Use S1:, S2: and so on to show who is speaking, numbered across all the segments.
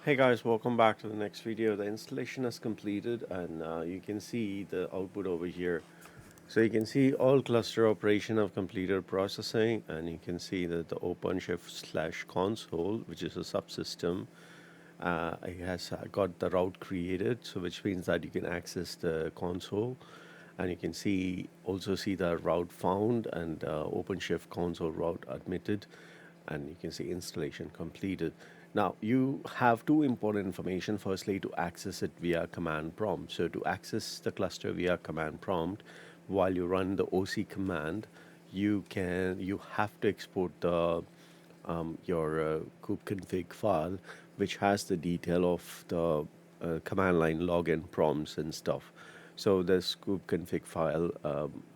S1: Hey guys, welcome back to the next video. The installation is completed and you can see the output over here. So you can see all cluster operation of completed processing, and you can see that the OpenShift slash console, which is a subsystem, it has got the route created, so which means that you can access the console, and you can see also see the route found and OpenShift console route admitted, and you can see installation completed. Now you have two important information. Firstly, to access it via command prompt. So to access the cluster via command prompt, while you run the OC command, you have to export the your kubeconfig file, which has the detail of the command line login prompts and stuff. So this kubeconfig file,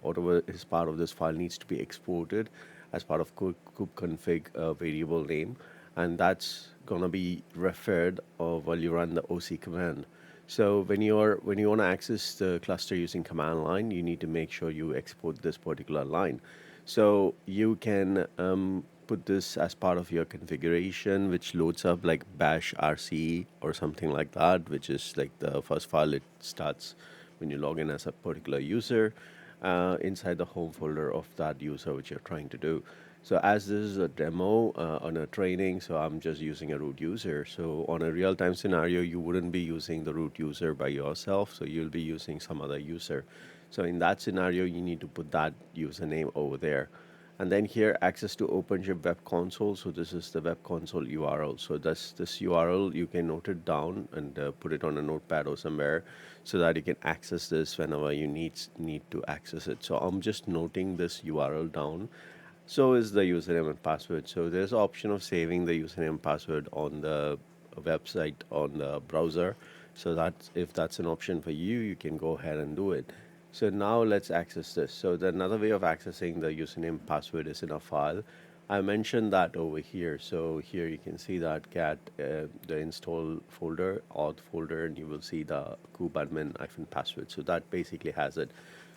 S1: whatever is part of this file, needs to be exported as part of kubeconfig variable name, and that's gonna be referred while you run the OC command. So when you want to access the cluster using command line, you need to make sure you export this particular line. So you can put this as part of your configuration, which loads up like bash rc or something like that, which is like the first file it starts when you log in as a particular user inside the home folder of that user which you're trying to do. So as this is a demo on a training, so I'm just using a root user. So on a real-time scenario, you wouldn't be using the root user by yourself, so you'll be using some other user. So in that scenario, you need to put that username over there. And then here, access to OpenShift Web Console. So this is the Web Console URL. So this URL, you can note it down and put it on a notepad or somewhere so that you can access this whenever you need to access it. So I'm just noting this URL down. So is the username and password. So there's option of saving the username and password on the website on the browser. So that if that's an option for you, you can go ahead and do it. So now let's access this. So another way of accessing the username password is in a file. I mentioned that over here. So here you can see that cat the install folder, auth folder, and you will see the kubeadmin-password. So that basically has it.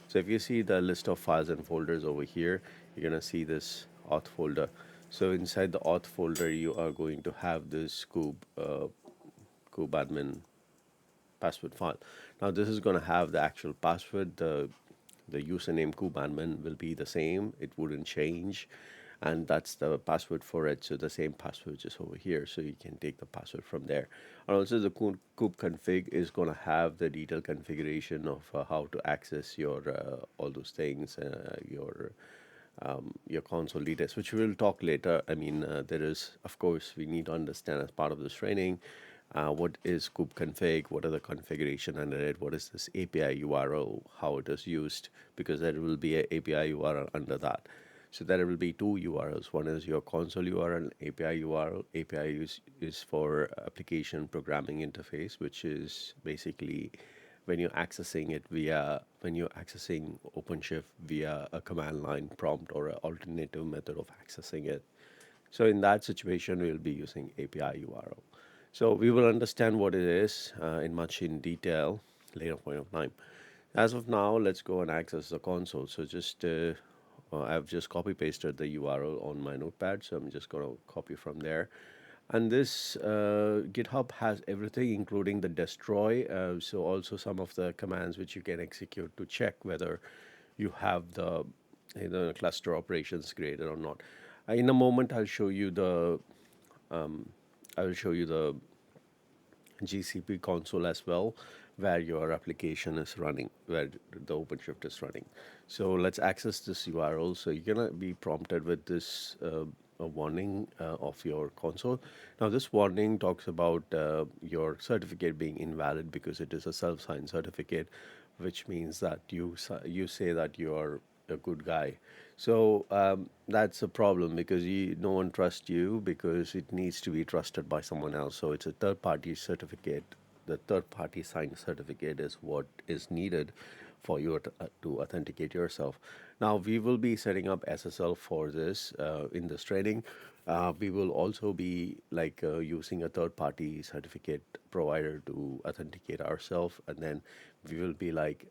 S1: So if you see the list of files and folders over here, you're gonna see this auth folder. So inside the auth folder, you are going to have this kubeadmin password file. Now this is going to have the actual password. The username kubeadmin will be the same. It wouldn't change, and that's the password for it. So the same password is over here. So you can take the password from there. And also the kube config is going to have the detailed configuration of how to access your all those things, your console details, which we'll talk later. I mean, there is, of course, we need to understand as part of this training what is kubeconfig, what are the configuration under it, what is this API URL, how it is used, because there will be a API URL under that. So there will be two URLs. One is your console URL, API URL. API is for application programming interface, which is basically when you're accessing OpenShift via a command line prompt or an alternative method of accessing it. So in that situation, we'll be using API URL. So we will understand what it is in detail later point of time. As of now, let's go and access the console. So I've just copy pasted the URL on my notepad, so I'm just going to copy from there. And this GitHub has everything, including the destroy. So also some of the commands which you can execute to check whether you have the cluster operations created or not. In a moment, I will show you the GCP console as well, where your application is running, where the OpenShift is running. So let's access this URL. So you're gonna be prompted with this a warning of your console. Now this warning talks about your certificate being invalid because it is a self-signed certificate, which means that you say that you are a good guy. So that's a problem because no one trusts you because it needs to be trusted by someone else. So it's a third-party certificate. The third-party signed certificate is what is needed for you to authenticate yourself. Now we will be setting up SSL for this in this training. We will also be like using a third-party certificate provider to authenticate ourselves, and then we will be like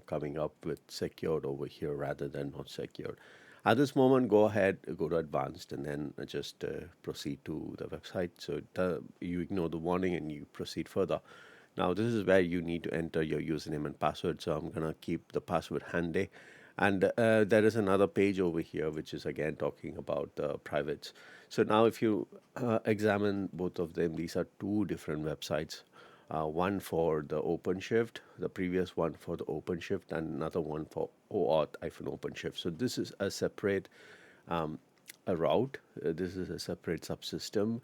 S1: coming up with secured over here rather than not secured. At this moment, go ahead, go to advanced, and then just proceed to the website. So you ignore the warning and you proceed further. Now, this is where you need to enter your username and password. So I'm going to keep the password handy. And there is another page over here, which is again talking about the privates. So now if you examine both of them, these are two different websites. One for the OpenShift, the previous one for the OpenShift, and another one for OAuth-OpenShift. So this is a separate um, a route. This is a separate subsystem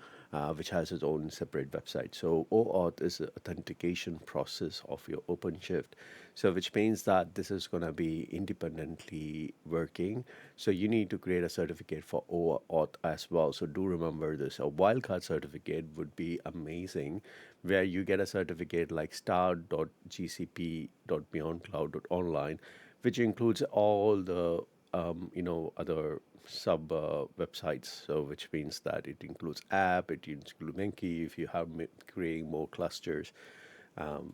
S1: which has its own separate website. So OAuth is the authentication process of your OpenShift. So which means that this is going to be independently working. So you need to create a certificate for OAuth as well. So do remember this. A wildcard certificate would be amazing, where you get a certificate like star.gcp.beyondcloud.online, which includes all the other sub websites. So which means that it includes app, it includes venky if you have creating more clusters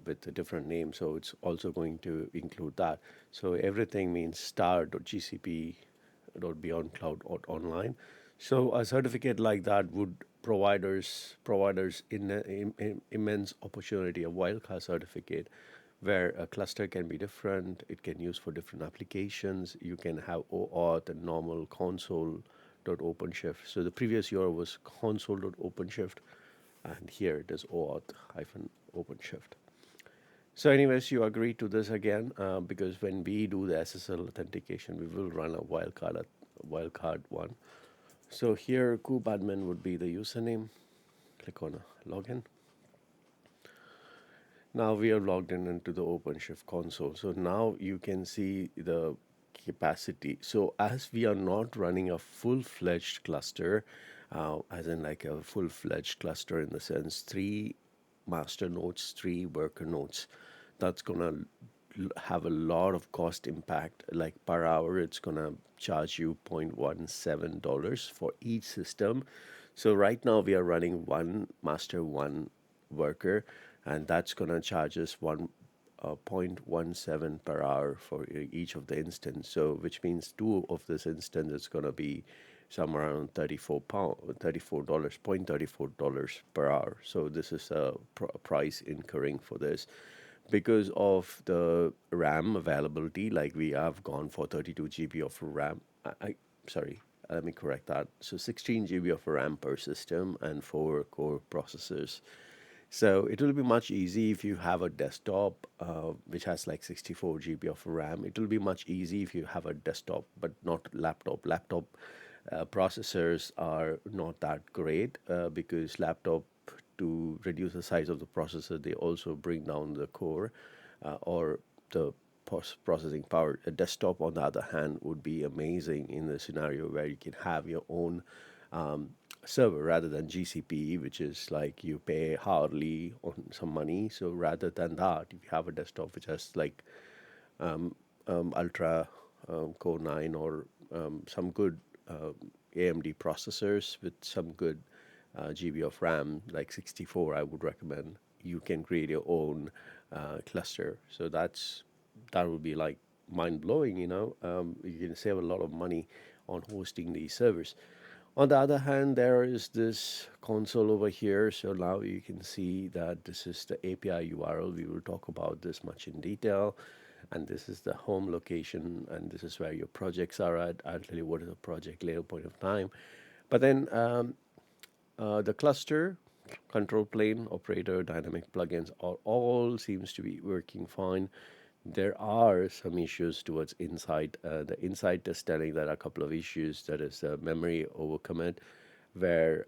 S1: with a different name. So it's also going to include that. So everything means star.gcp.beyondcloud.online. So a certificate like that would provide us in immense opportunity. A wildcard certificate where a cluster can be different, it can use for different applications. You can have OAuth and normal console.OpenShift. So the previous URL was console.OpenShift, and here it is OAuth-OpenShift. So anyways, you agree to this again because when we do the SSL authentication, we will run a wildcard one. So here, kubeadmin would be the username. Click on login. Now we are logged in into the OpenShift console. So now you can see the capacity. So as we are not running a full-fledged cluster, as in like a full-fledged cluster in the sense 3 master nodes, 3 worker nodes, that's gonna have a lot of cost impact. Like per hour, it's gonna charge you $0.17 for each system. So right now we are running one master, one worker, and that's gonna charge us 0.17 per hour for each of the instance. So which means two of this instance is gonna be somewhere around $34, $0.34 per hour. So this is a price incurring for this because of the RAM availability. Like we have gone for 32 GB of RAM. Sorry, let me correct that. So 16 GB of RAM per system and 4 core processors. So it will be much easy if you have a desktop which has like 64 GB of RAM. It will be much easy if you have a desktop but not laptop. Laptop processors are not that great because laptop, to reduce the size of the processor, they also bring down the core or the processing power. A desktop, on the other hand, would be amazing in the scenario where you can have your own server rather than GCP, which is like you pay hardly on some money. So rather than that, if you have a desktop which has like Ultra Core 9 or some good AMD processors with some good GB of RAM, like 64, I would recommend. You can create your own cluster. So that would be like mind blowing. You can save a lot of money on hosting these servers. On the other hand, there is this console over here. So now you can see that this is the API URL. We will talk about this much in detail. And this is the home location, and this is where your projects are at. I'll tell you what is a project later point of time. But then the cluster, control plane, operator, dynamic plugins all seems to be working fine. There are some issues towards Insight. The Insight is telling that a couple of issues. That is memory overcommit, where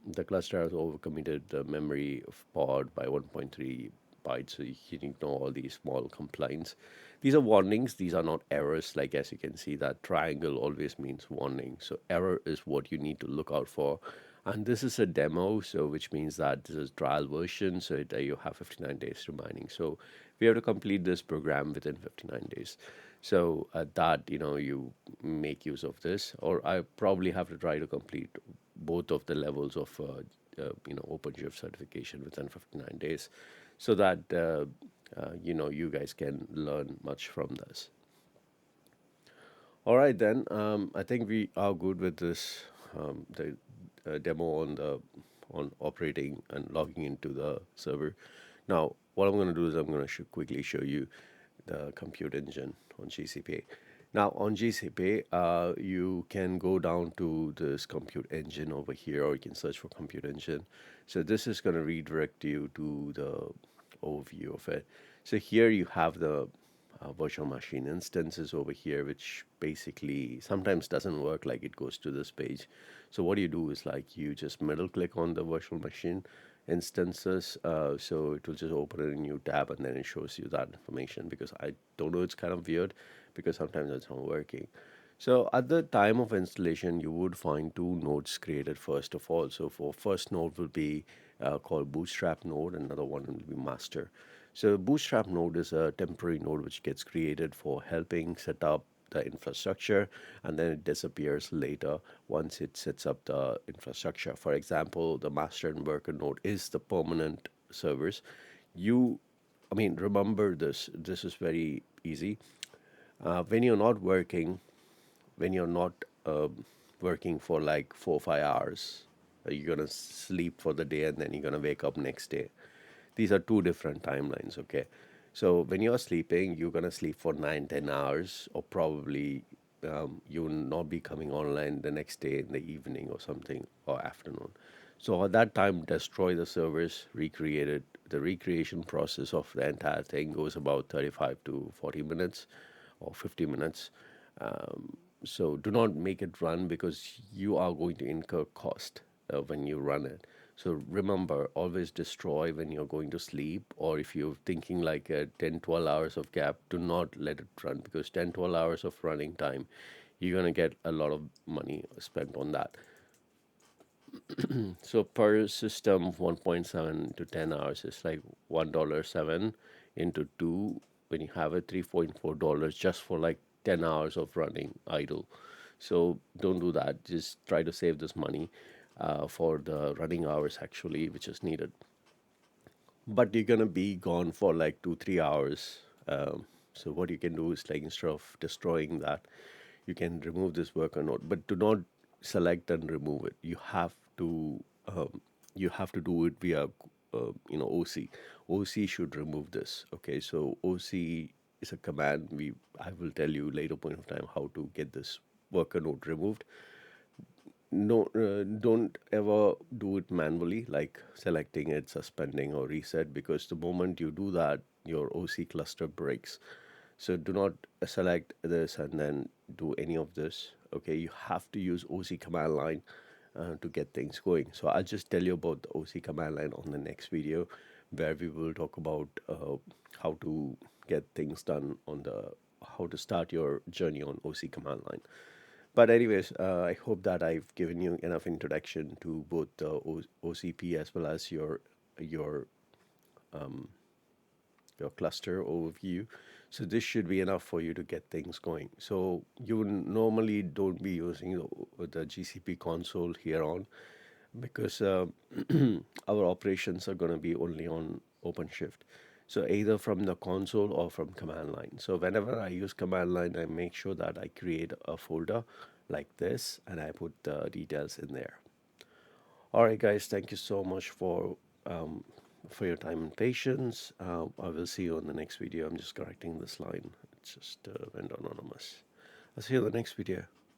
S1: the cluster has overcommitted the memory of pod by 1.3 bytes. So you can ignore all these small complaints. These are warnings. These are not errors. Like as you can see, that triangle always means warning. So error is what you need to look out for. And this is a demo, so which means that this is trial version. So you have 59 days remaining. So we have to complete this program within 59 days. So that you make use of this, or I probably have to try to complete both of the levels of OpenShift certification within 59 days, so that you guys can learn much from this. All right, then. I think we are good with this the demo on operating and logging into the server. Now, what I'm going to do is I'm going to quickly show you the compute engine on GCP. Now, on GCP, you can go down to this compute engine over here, or you can search for compute engine. So this is going to redirect you to the overview of it. So here you have the virtual machine instances over here, which basically sometimes doesn't work, like it goes to this page. So what you do is like you just middle click on the virtual machine instances, so it will just open a new tab and then it shows you that information, because I don't know, it's kind of weird because sometimes it's not working. So at the time of installation, you would find two nodes created first of all. So for first node will be called Bootstrap node, and another one will be master. So Bootstrap node is a temporary node which gets created for helping set up the infrastructure, and then it disappears later once it sets up the infrastructure. For example, the master and worker node is the permanent servers. You, I mean, remember this. This is very easy. When you're not working, when you're not working for like 4 or 5 hours, you're gonna sleep for the day and then you're gonna wake up next day. These are two different timelines, okay? So when you're sleeping, you're gonna sleep for 9, 10 hours, or probably you will not be coming online the next day in the evening or something, or afternoon. So at that time, destroy the servers, recreate it. The recreation process of the entire thing goes about 35 to 40 minutes or 50 minutes. So do not make it run, because you are going to incur cost when you run it. So remember, always destroy when you're going to sleep, or if you're thinking like a 10, 12 hours of gap, do not let it run, because 10, 12 hours of running time, you're going to get a lot of money spent on that. So per system, 1.7 to 10 hours is like $1.07 into 2. When you have it, $3.4 just for like 10 hours of running idle. So don't do that. Just try to save this money for the running hours actually, which is needed. But you're gonna be gone for like 2, 3 hours. So what you can do is, like, instead of destroying that, you can remove this worker node, but do not select and remove it. You have to do it via OC. OC should remove this. Okay, so OC is a command. I will tell you later point of time how to get this worker node removed. No, don't ever do it manually, like selecting it, suspending, or reset, because the moment you do that, your OC cluster breaks. So do not select this and then do any of this. Okay, you have to use OC command line to get things going. So I'll just tell you about the OC command line on the next video, where we will talk about how to get things done on the how to start your journey on OC command line. But anyways, I hope that I've given you enough introduction to both the OCP as well as your your cluster overview. So this should be enough for you to get things going. So you normally don't be using the GCP console here on, because our operations are going to be only on OpenShift. So either from the console or from command line. So whenever I use command line, I make sure that I create a folder like this and I put the details in there. All right, guys, thank you so much for your time and patience. I will see you on the next video. I'm just correcting this line. It just went anonymous. I'll see you in the next video.